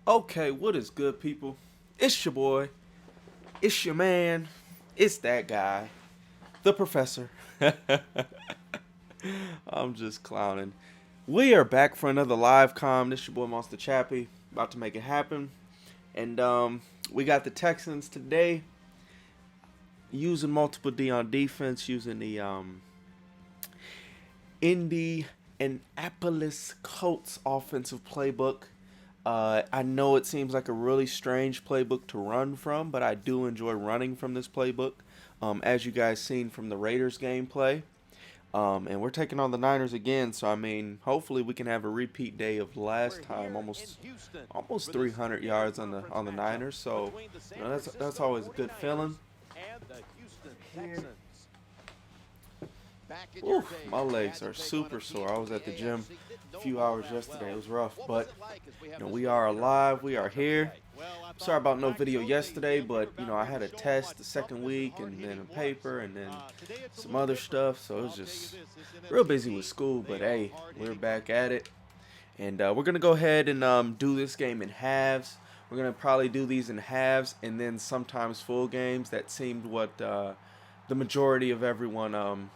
Okay, what is good, people? It's your boy. It's your man. It's that guy, the professor. I'm just clowning. We are back for another live com. This your boy Monster Chappie, about to make it happen. And we got the Texans today, using multiple D on defense, using the Indianapolis Colts offensive playbook. I know it seems like a really strange playbook to run from, but I do enjoy running from this playbook, as you guys seen from the Raiders gameplay. And we're taking on the Niners again, so I mean, hopefully we can have a repeat day of last time, almost 300 yards on the Niners. So that's always a good feeling. Ooh, my legs are super sore. I was at the gym a few hours yesterday. It was rough, but we are alive. We are here. Sorry about no video yesterday, but I had a test the second week, and then a paper, and then some other stuff. So it was just real busy with school. But hey, we're back at it, and we're gonna go ahead and do this game in halves. We're gonna probably do these in halves, and then sometimes full games. That seemed what the majority of everyone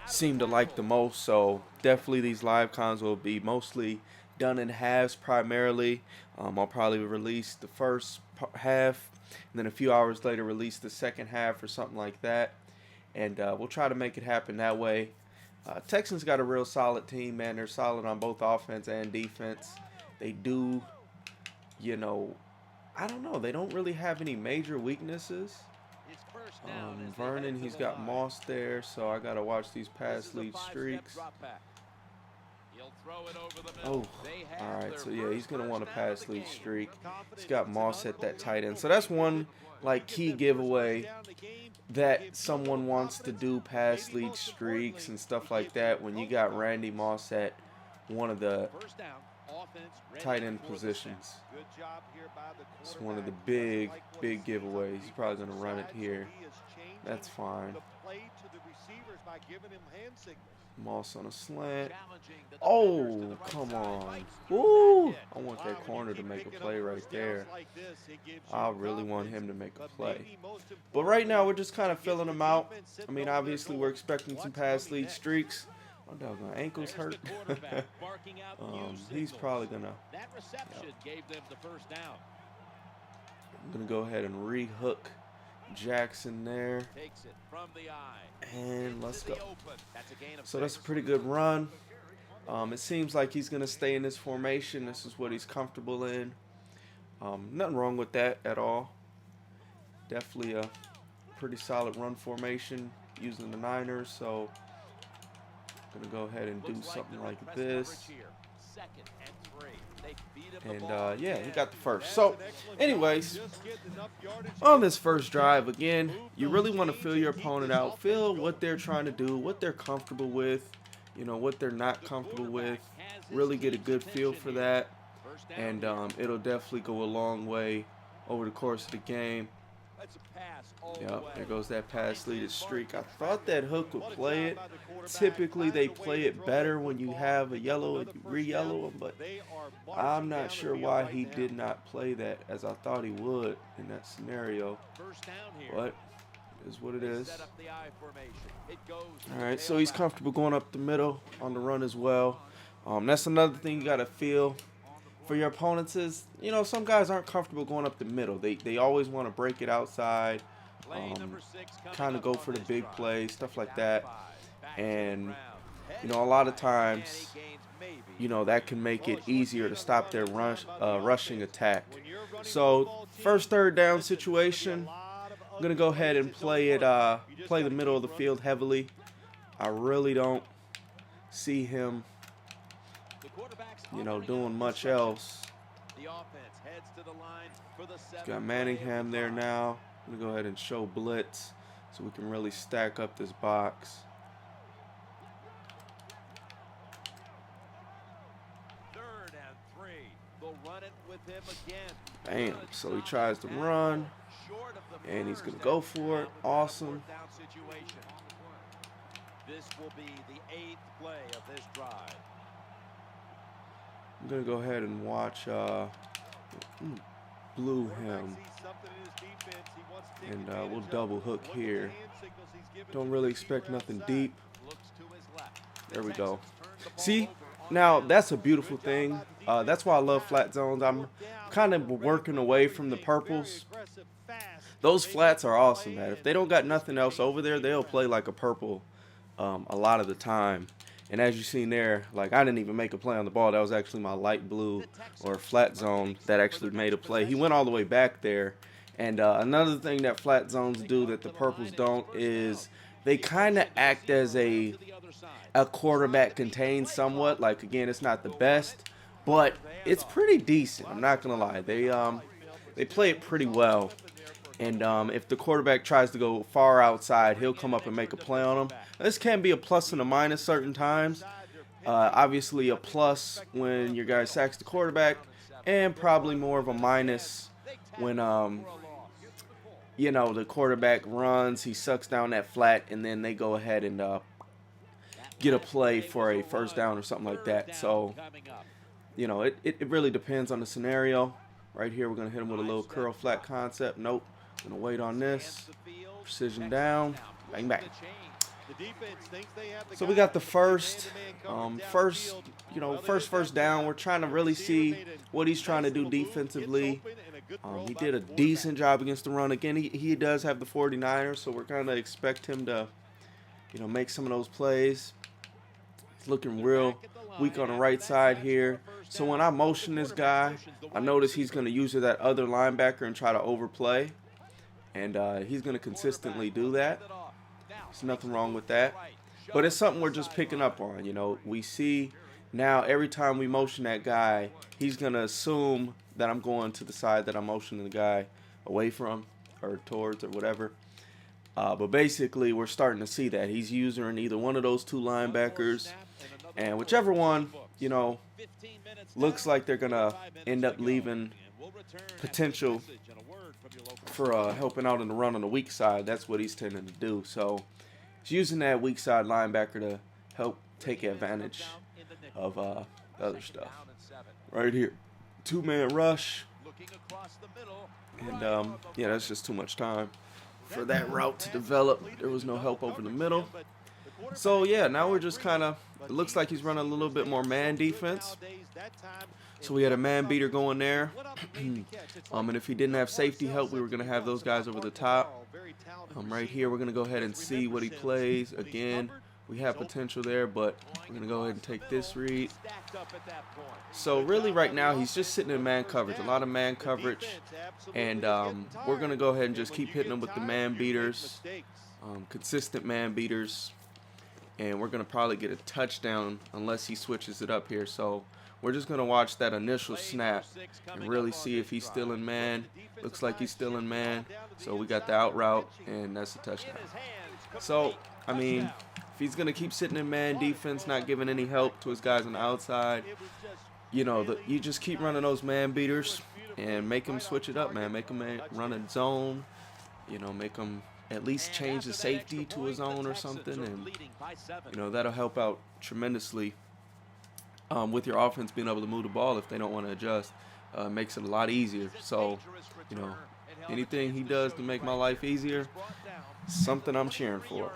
seem to like the most. So definitely these live cons will be mostly done in halves primarily. I'll probably release the first half, and then a few hours later release the second half or something like that. And we'll try to make it happen that way. Texans got a real solid team, man. They're solid on both offense and defense. They do, I don't know. They don't really have any major weaknesses. Vernon, he's got Moss there, so I got to watch these pass lead streaks. Oh, all right. So, yeah, he's going to want a pass lead streak. He's got Moss at that tight end. So that's one, key giveaway that someone wants to do pass lead streaks and stuff like that when you got Randy Moss at one of the tight end positions. It's one of the big giveaways. He's probably going to run it here. That's fine. Moss on a slant. Oh, come on. Woo! I want that corner to make a play right there. I really want him to make a play. But right now, we're just kind of filling him out. I mean, obviously, we're expecting some pass lead streaks. Oh, dog, my ankle's hurt. He's probably going to... I'm going to go ahead and re-hook Jackson there. And let's go. So that's a pretty good run. It seems like he's going to stay in this formation. This is what he's comfortable in. Nothing wrong with that at all. Definitely a pretty solid run formation using the Niners. So I'm going to go ahead and do something like this. And yeah, he got the first. So anyways, on this first drive, again, you really want to feel your opponent out, feel what they're trying to do, what they're comfortable with, what they're not comfortable with. Really get a good feel for that, and it'll definitely go a long way over the course of the game. Yep, there goes that pass lead streak. I thought that hook would play it. Typically, they play it better when you have a yellow and you re-yellow them, but I'm not sure why he did not play that as I thought he would in that scenario. But it is what it is. All right, so he's comfortable going up the middle on the run as well. That's another thing you got to feel for your opponents is, some guys aren't comfortable going up the middle. They always want to break it outside, kind of go for the big play, stuff like that. And, a lot of times, that can make it easier to stop their rushing attack. So, first third down situation, I'm going to go ahead and play the middle of the field heavily. I really don't see him doing much else. He's got Manningham there now. I'm going to go ahead and show blitz so we can really stack up this box. Bam. So he tries to run, and he's going to go for it. Awesome. This will be the 8th play of this drive. I'm going to go ahead and watch Blew him. And we'll double hook here. Don't really expect nothing deep. There we go. See, now that's a beautiful thing. That's why I love flat zones. I'm kind of working away from the purples. Those flats are awesome, man. If they don't got nothing else over there, they'll play like a purple a lot of the time. And as you seen there, like I didn't even make a play on the ball. That was actually my light blue or flat zone that actually made a play. He went all the way back there. And another thing that flat zones do that the purples don't is they kind of act as a quarterback contained somewhat. Like again, it's not the best, but it's pretty decent. I'm not gonna lie. They play it pretty well. And if the quarterback tries to go far outside, he'll come up and make a play on him. This can be a plus and a minus certain times. Obviously a plus when your guy sacks the quarterback, and probably more of a minus when you know, the quarterback runs, he sucks down that flat, and then they go ahead and get a play for a first down or something like that. So, you know, it really depends on the scenario. Right here, we're going to hit him with a little curl flat concept. Nope. Going to wait on this. Precision down. Bang, bang. So we got the first down. We're trying to really see what he's trying to do defensively. He did a decent job against the run. Again, he does have the 49ers, so we're kind of expect him to, you know, make some of those plays. He's looking real weak on the right side here. So when I motion this guy, I notice he's going to use that other linebacker and try to overplay. And he's going to consistently do that. There's nothing wrong with that. But it's something we're just picking up on. You know, we see now every time we motion that guy, he's going to assume that I'm going to the side that I'm motioning the guy away from or towards or whatever. But basically, we're starting to see that. He's using either one of those two linebackers. And whichever one, you know, looks like they're going to end up leaving potential for helping out in the run on the weak side, that's what he's tending to do. So he's using that weak side linebacker to help take advantage of other stuff. Right here. Two-man rush. And, yeah, that's just too much time for that route to develop. There was no help over the middle. So, yeah, now we're just kind of, it looks like he's running a little bit more man defense. So we had a man beater going there. And if he didn't have safety help, we were going to have those guys over the top. Right here, we're going to go ahead and see what he plays. Again, we have potential there, but we're going to go ahead and take this read. So really right now, he's just sitting in man coverage, a lot of man coverage. And we're going to go ahead and just keep hitting him with the man beaters, consistent man beaters. And we're going to probably get a touchdown unless he switches it up here. So we're just going to watch that initial snap and really see if he's still in man. Looks like he's still in man. So we got the out route, and that's a touchdown. So, I mean, if he's going to keep sitting in man defense, not giving any help to his guys on the outside, you know, you just keep running those man beaters and make him switch it up, man. Make him run a zone, you know, make him at least change the safety to a zone or something, and you know that'll help out tremendously with your offense being able to move the ball if they don't want to adjust. Makes it a lot easier. So, you know, anything he does to make my life easier, something I'm cheering for.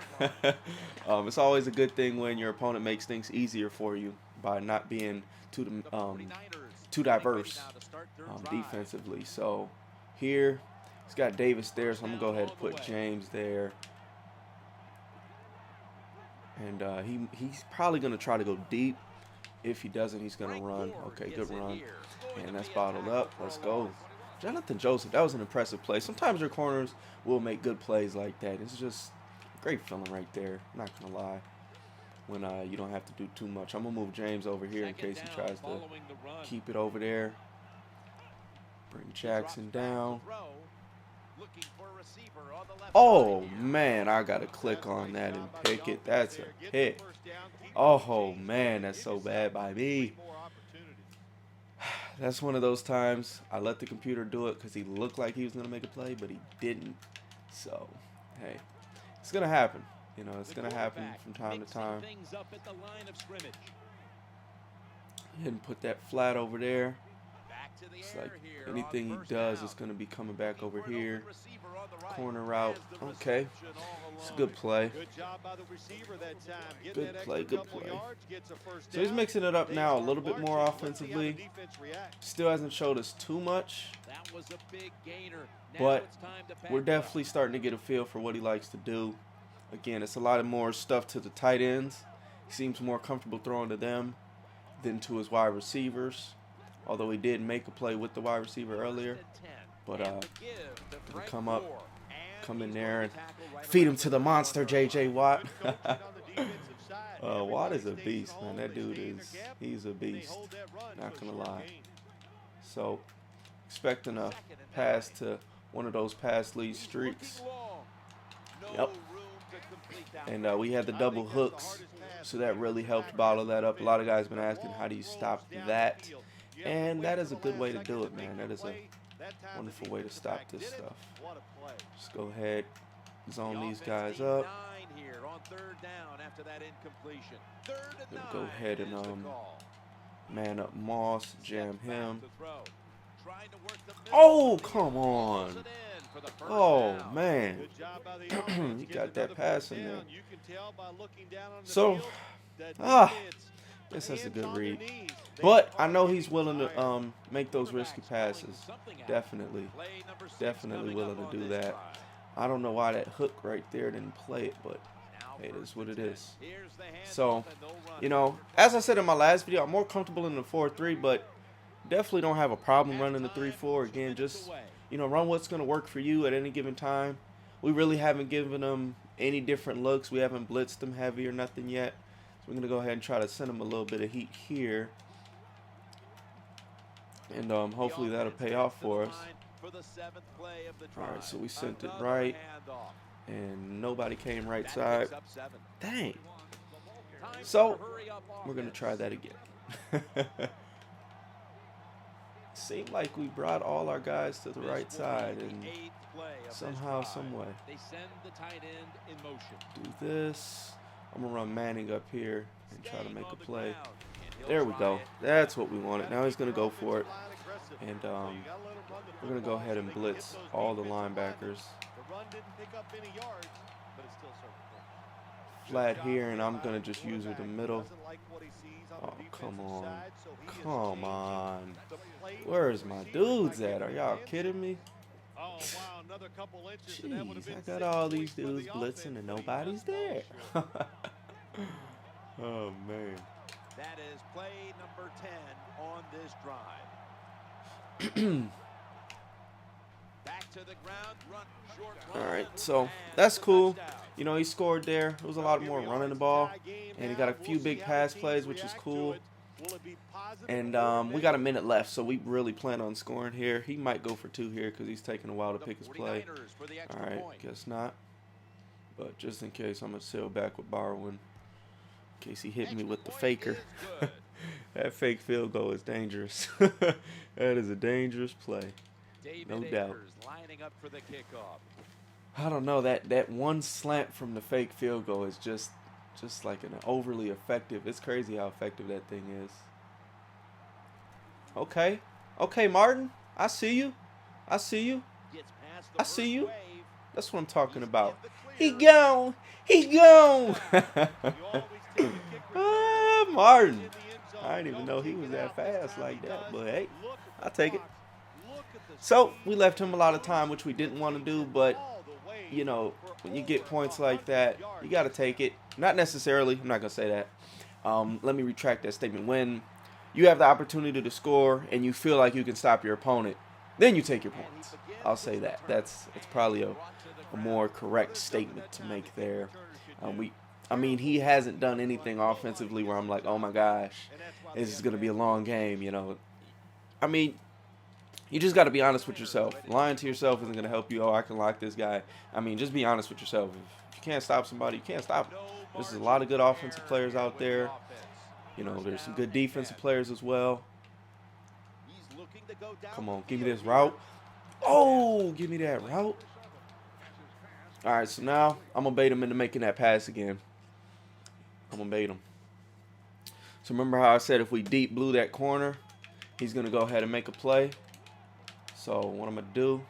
It's always a good thing when your opponent makes things easier for you by not being too diverse defensively. So here. He's got Davis there, so I'm going to go ahead and put James there. And he's probably going to try to go deep. If he doesn't, he's going to run. Okay, good run. And that's bottled up. Let's go. Jonathan Joseph, that was an impressive play. Sometimes your corners will make good plays like that. It's just a great feeling right there. I'm not going to lie. When you don't have to do too much. I'm going to move James over here in case he tries to keep it over there. Bring Jackson down. Oh, man, I got to click on that and pick it. That's a hit. Oh, man, that's so bad by me. That's one of those times I let the computer do it because he looked like he was going to make a play, but he didn't. So, hey, it's going to happen. You know, it's going to happen from time to time. He didn't put that flat over there. It's like anything he does is going to be coming back over here. Corner route. Okay. It's a good play. Good play, good play. So he's mixing it up now a little bit more offensively. Still hasn't showed us too much. But we're definitely starting to get a feel for what he likes to do. Again, it's a lot of more stuff to the tight ends. He seems more comfortable throwing to them than to his wide receivers. Although he did make a play with the wide receiver earlier. But come in there and feed him to the monster, J.J. Watt. Watt is a beast, man. That dude he's a beast. Not going to lie. So, expecting a pass to one of those pass lead streaks. Yep. And we had the double hooks, so that really helped bottle that up. A lot of guys have been asking, how do you stop that? And that is a good way to do it, man. That is a wonderful way to stop this stuff. Just go ahead, zone these guys up. Go ahead and man up Moss, jam him. Oh, come on. Oh, man. He got that pass in there. So, guess that's a good read. But I know he's willing to make those risky passes. Definitely willing to do that. I don't know why that hook right there didn't play it, but it is what it is. So, you know, as I said in my last video, I'm more comfortable in the 4-3, but definitely don't have a problem running the 3-4. Again, just, you know, run what's going to work for you at any given time. We really haven't given them any different looks. We haven't blitzed them heavy or nothing yet. So we're going to go ahead and try to send them a little bit of heat here. And hopefully that'll pay off for us. Alright, so we sent it right. And nobody came right side. Dang. So, we're going to try that again. Seemed like we brought all our guys to the right side. And somehow, someway. Do this. I'm going to run Manning up here and try to make a play. There we go. That's what we wanted. Now he's going to go for it. And we're going to go ahead and blitz all the linebackers. Flat here, and I'm going to just use it in the middle. Oh, come on. Come on. Where's my dudes at? Are y'all kidding me? Jeez, I got all these dudes blitzing and nobody's there. Oh, man. That is play number 10 on this drive. Back to the ground, run, short run. All right, so that's cool. You know, he scored there. It was a lot more running the ball, and he got a few big pass plays, which is cool. And we got a minute left, so we really plan on scoring here. He might go for 2 here because he's taking a while to pick his play. All right, guess not. But just in case, I'm going to sail back with Barwin. In case he hit me with the faker. That fake field goal is dangerous. That is a dangerous play. No doubt. I don't know, that one slant from the fake field goal is just like an overly effective. It's crazy how effective that thing is. Okay. Okay, Martin. I see you. I see you. I see you. That's what I'm talking about. He gone. He gone. Martin. I didn't even know he was that fast like that, but hey, I'll take it. So, we left him a lot of time, which we didn't want to do, but, you know, when you get points like that, you got to take it. Not necessarily. I'm not going to say that. Let me retract that statement. When you have the opportunity to score and you feel like you can stop your opponent, then you take your points. I'll say that. It's probably a more correct statement to make there. I mean, he hasn't done anything offensively where I'm like, oh my gosh, this is going to be a long game, you know. I mean, you just got to be honest with yourself. Lying to yourself isn't going to help you. Oh, I can lock this guy. I mean, just be honest with yourself. If you can't stop somebody, you can't stop them. There's a lot of good offensive players out there. You know, there's some good defensive players as well. Come on, give me this route. Oh, give me that route. All right, so now I'm going to bait him into making that pass again. I'm going to bait him. So remember how I said if we deep blue that corner, He's going to go ahead and make a play. So what I'm going to do,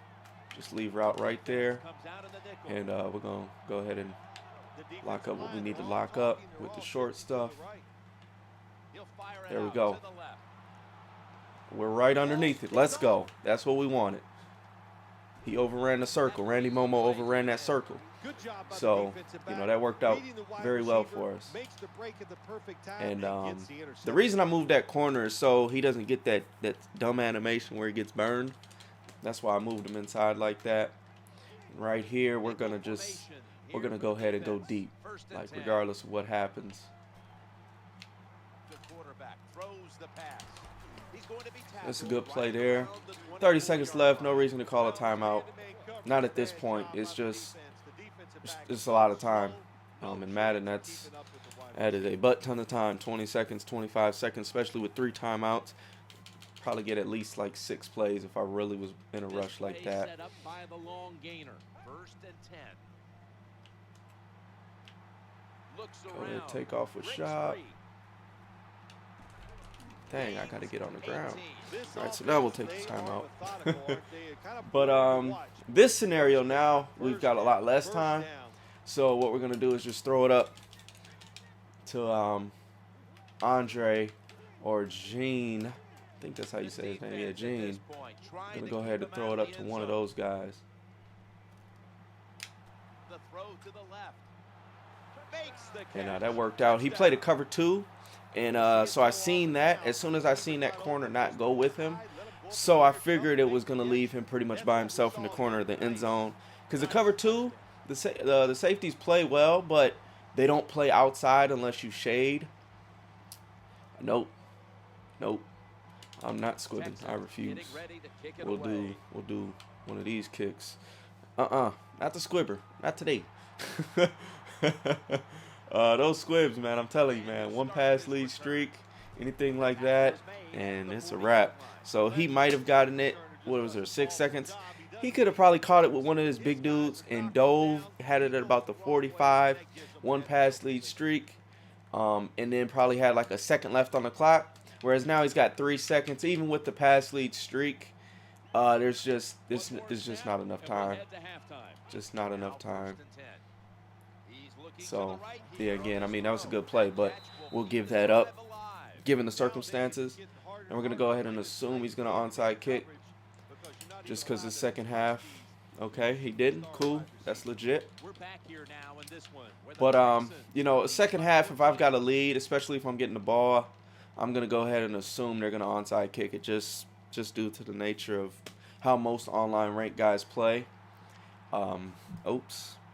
just leave route right there. And we're going to go ahead and lock up what we need to lock up with the short stuff. There we go. We're right underneath it. Let's go. That's what we wanted. He overran the circle. Randy Momo overran that circle. So, that worked out very well for us. And the reason I moved that corner is so he doesn't get that dumb animation where he gets burned. That's why I moved him inside like that. Right here, we're gonna go ahead and go deep, like regardless of what happens. That's a good play there. 30 seconds left. No reason to call a timeout. Not at this point. It's a lot of time. In Madden, that is a butt ton of time. 20 seconds, 25 seconds, especially with 3 timeouts. Probably get at least like 6 plays if I really was in a rush like that. Go ahead, take off with shot. Dang, I gotta get on the ground. Alright, so now we'll take the timeout. But this scenario now, we've got a lot less time. So what we're gonna do is just throw it up to Andre or Gene. I think that's how you say his name. Yeah, Gene. I'm gonna go ahead and throw it up to one of those guys. And that worked out. He played a cover 2. And so I seen that. As soon as I seen that corner not go with him, so I figured it was going to leave him pretty much by himself in the corner of the end zone. Because the cover 2, the safeties play well, but they don't play outside unless you shade. Nope. I'm not squibbing. I refuse. We'll do one of these kicks. Not the squibber. Not today. Those squibs, man, I'm telling you, man, 1 pass lead streak, anything like that, and it's a wrap. So he might have gotten it, what was there, 6 seconds? He could have probably caught it with one of his big dudes and dove, had it at about the 45, 1 pass lead streak, and then probably had like a second left on the clock. Whereas now he's got 3 seconds, even with the pass lead streak. There's just not enough time. Just not enough time. So, yeah, again, I mean, that was a good play, but we'll give that up, given the circumstances. And we're going to go ahead and assume he's going to onside kick just because the second half. Okay, he didn't. Cool. That's legit. But, a second half, if I've got a lead, especially if I'm getting the ball, I'm going to go ahead and assume they're going to onside kick it just due to the nature of how most online ranked guys play. Oops.